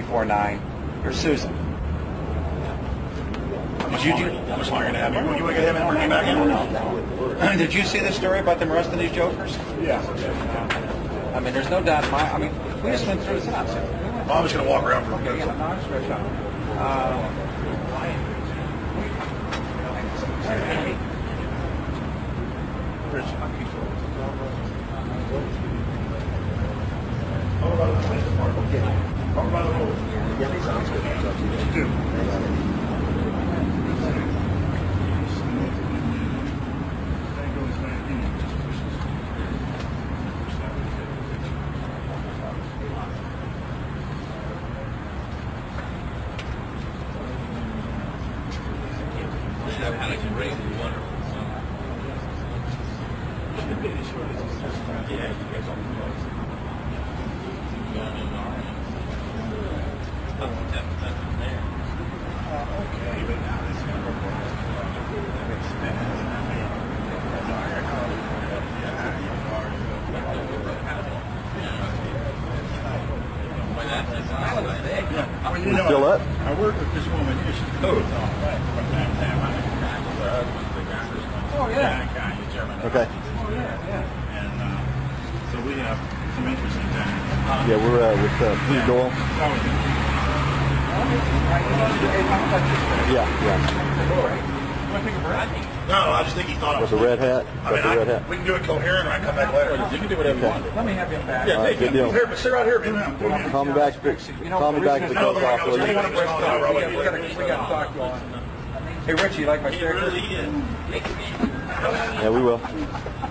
349. Here's Susan. How much longer are you going to have him? You want to get him in or came back in? No. Did you see the story about them arresting these jokers? Yeah. I mean, there's no doubt in my... I mean, we just went through his house. Well, I'm just going to walk around for a Okay, yeah, no, I'm just going to show You still up? I worked with this woman. Oh, yeah. Okay. Oh, yeah. And so we have some interesting things. Yeah, we're with Fleet Doyle. Yeah. No, I just think he thought I With was the red hat. I mean, Got the red hat. we can do it coherent or I can come back later. You can do whatever you want. Let me have him back. Yeah, All right, take good him. deal. Here, but sit right here. Do him. Do him. Call me back. Call me back if it No, goes no, off. no, will no, you? no, no, no, no, We got to talk to him. Hey, Richie, you like my sticker? Yeah, we will.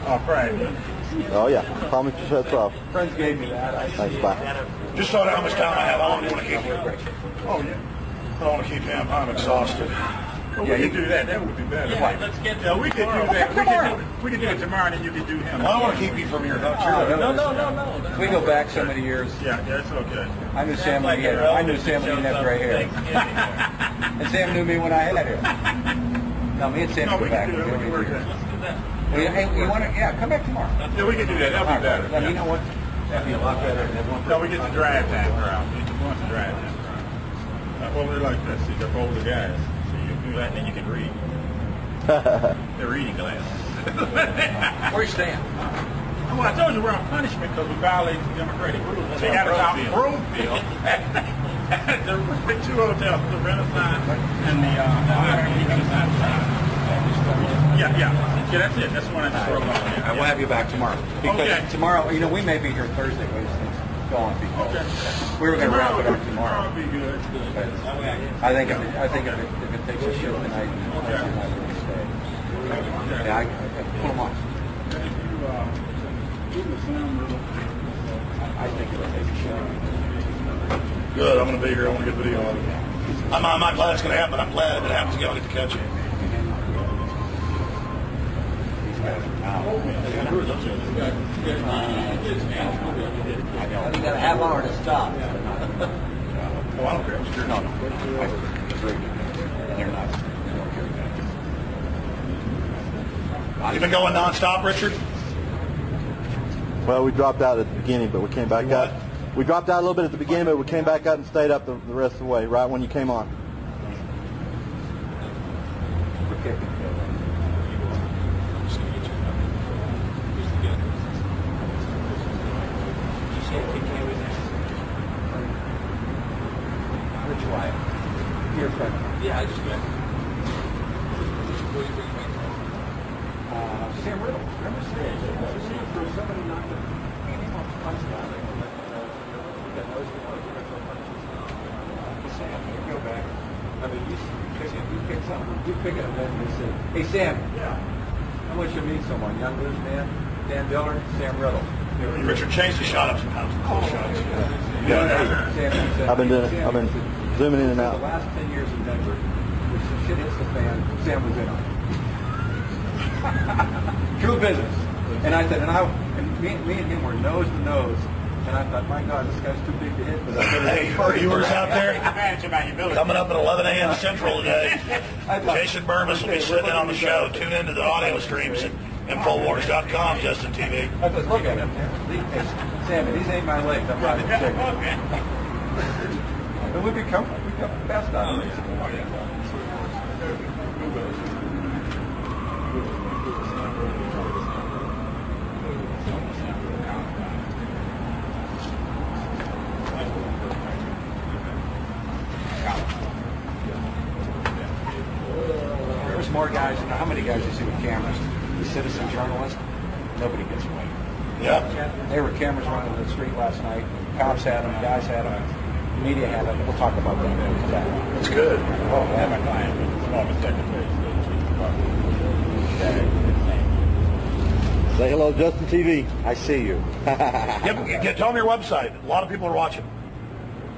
Oh, right. Oh, yeah. Call me if it shuts off. Friends gave me that. Thanks, bye. Just so I know how much time I have. How long do you want to keep him? Oh, yeah. I don't want to keep him. I'm exhausted. Well, Yeah, we you could do that. That would be better. Yeah, let's get to we could do that. We could do it tomorrow, and then you could do him. I don't want to keep you from your No. We go back so many years. Yeah, that's okay. I knew Sam when he didn't have gray hair. And Sam knew me when I had hair. No, me and Sam No, go we back. can do that. We can work that. Well, hey, you want to? Yeah, come back tomorrow. Yeah, we can do that. That'll be better. You know what? That'd be a lot better than everyone. No, we get the drive time crowd. We want the drive time crowd. Well, they're like that. See, they're older guys. So you do that, and then you can read. They're reading glasses. Where you staying? Well, I told you we're on punishment because we violated the democratic rules. They got us out in Broomfield. The two hotels, the Renaissance and the Renaissance. Yeah, that's it. That's the one I just wrote on. I will have you back tomorrow. Because tomorrow, we may be here Thursday, but it's going to be. Okay. We were going to wrap it up tomorrow. Tomorrow will be good. I think if it takes a show tonight, I'm not going to stay. Yeah, I pull them off. I think it'll take a show. Good. I'm going to be here. I want to get video of it. I'm not glad it's going to happen. I'm glad if it happens again, I'll get to catch it. You got a half hour to stop. Oh, I don't care. No. They're not. You been going nonstop, Richard? Well, we dropped out at the beginning, but we came back up. We dropped out a little bit at the beginning, but we came back up and stayed up the rest of the way, right when you came on. Which way? Your friend. Yeah, I just met. Sam Riddle. Remember Sam? For somebody not to punch down. Sam, you go back. I mean, you pick something. You pick it up and you say, hey, Sam. Yeah. I want you to meet someone. Young Blues man, Dan Diller, Sam Riddle. Richard, change the shot up somehow. I've been doing it. I've been zooming in and out. The last 10 years in Denver, if some shit hits the fan, Sam was in on it. True business. And I said, and me and him were nose to nose. And I thought, my God, this guy's too big to hit. Hey, viewers out there, coming up at 11 a.m. Central today, Jason Burmis will be sitting in on the show. Tune into the audio streams at Infowars.com, Justin TV. I said, look at him. Hey, Sammy, these ain't my legs. I'm not a chicken. And we become the best out of it. There's more guys. How many guys you see with cameras? The citizen journalist. Nobody gets away. Yeah. There were cameras running in the street last night. Cops had them. Guys had them. Media had them. We'll talk about that. That's good. Oh, yeah. My client, former secretary of Say hello, Justin TV. I see you. Tell them your website. A lot of people are watching.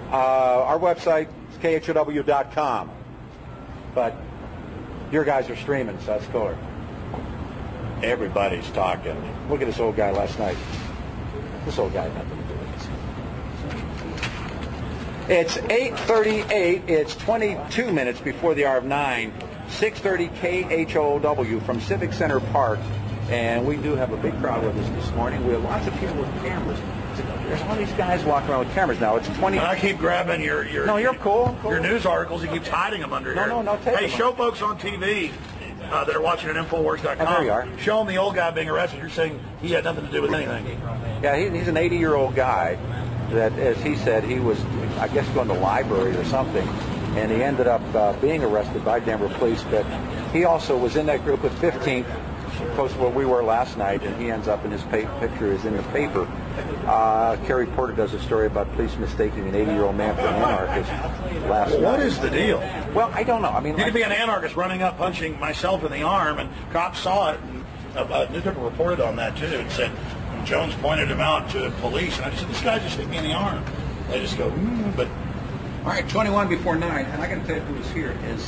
Our website is khow.com. But your guys are streaming, so that's cooler. Everybody's talking. Look at this old guy last night. This old guy had nothing to do with this. It's 8:38. It's 22 minutes before the hour of 9. 6:30 KHOW from Civic Center Park. And we do have a big crowd with us this morning. We have lots of people with cameras. There's all these guys walking around with cameras now. It's 20. And I keep grabbing your No, you're cool. Your news articles. He keeps hiding them under here. No, take Hey, them. show folks on TV that are watching at Infowars.com. Oh, there you are. Show them the old guy being arrested. You're saying he had nothing to do with anything. Yeah, he's an 80-year-old guy that, as he said, he was, I guess, going to the library or something, and he ended up being arrested by Denver police. But he also was in that group at 15th, close to where we were last night, and he ends up in his picture is in the paper. Kerry Porter does a story about police mistaking an 80-year-old man for an anarchist last night. What is the deal? Well, I don't know. I mean, You could be an anarchist running up, punching myself in the arm, and cops saw it. And a newspaper reported on that, too, and said, Jones pointed him out to the police, and I just said, this guy just hit me in the arm. They just go, but... All right, 21 before 9, and I got to tell you who was here is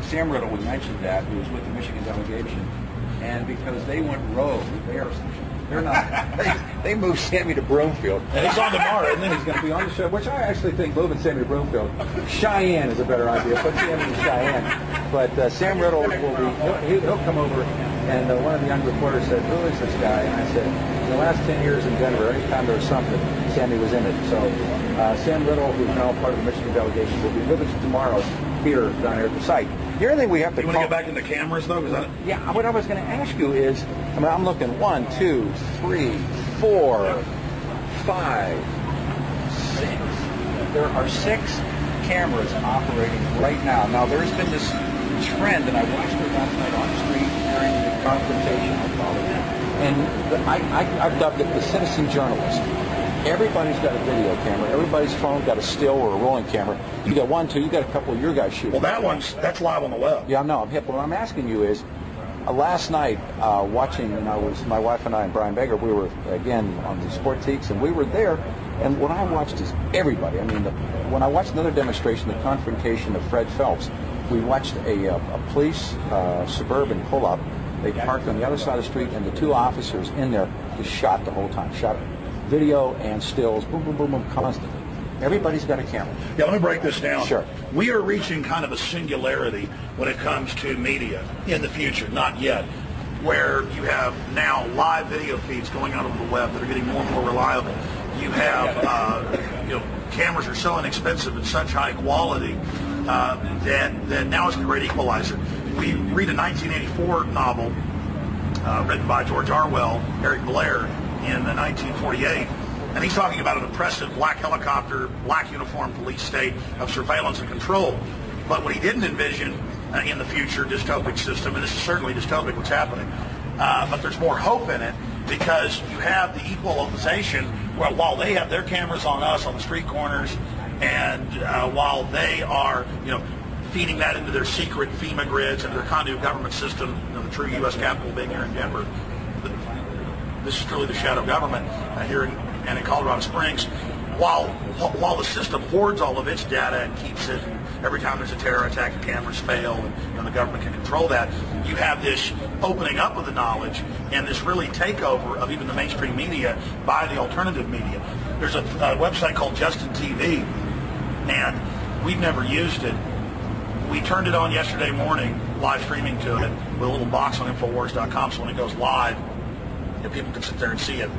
Sam Riddle. We mentioned that, who was with the Michigan delegation, and because they went rogue, they're not. They moved Sammy to Broomfield, And he's on tomorrow, isn't he? He's going to be on the show, which I actually think moving Sammy to Broomfield, Cheyenne is a better idea. Put Sammy in Cheyenne. But Sam Riddle will be. He'll come over, and one of the young reporters said, "Who is this guy?" And I said, "In the last 10 years in Denver, anytime there was something, Sammy was in it." So Sam Riddle, who's now part of the Michigan delegation, will be with us tomorrow here down here at the site. The other thing we have to. You want to get back into cameras, though? Yeah, what I was going to ask you is, I mean, I'm looking 1, 2, 3, 4, 5, 6. There are 6 cameras operating right now. Now, there's been this trend, and I watched it last night on the street during the confrontation, I'll call it. And I've dubbed it the citizen journalist. Everybody's got a video camera. Everybody's phone got a still or a rolling camera. You got 1, 2. You got a couple of your guys shooting. Well, that's live on the web. Yeah, I know. I'm hip. What I'm asking you is, last night watching, and I was my wife and I and Brian Beggar. We were again on the Sportiques, and we were there. And what I watched is everybody. I mean, when I watched another demonstration, the confrontation of Fred Phelps, we watched a police Suburban pull up. They parked on the other side of the street, and the 2 officers in there just shot the whole time. Shot video and stills, boom, boom, boom, boom, constantly. Everybody's got a camera. Yeah, let me break this down. Sure. We are reaching kind of a singularity when it comes to media in the future, not yet, where you have now live video feeds going out on the web that are getting more and more reliable. You have, cameras are so inexpensive and such high quality that now it's a great equalizer. We read a 1984 novel written by George Orwell, Eric Blair, in 1948, and he's talking about an oppressive black helicopter, black uniformed police state of surveillance and control. But what he didn't envision in the future dystopic system, and this is certainly dystopic what's happening, but there's more hope in it because you have the equalization where while they have their cameras on us on the street corners, and while they are, feeding that into their secret FEMA grids and their conduit government system, the true U.S. Capitol being here in Denver. This is truly the shadow government here in Colorado Springs. While the system hoards all of its data and keeps it, and every time there's a terror attack, the cameras fail, and the government can control that, you have this opening up of the knowledge and this really takeover of even the mainstream media by the alternative media. There's a website called Justin TV, and we've never used it. We turned it on yesterday morning, live streaming to it with a little box on Infowars.com, so when it goes live, people can sit there and see it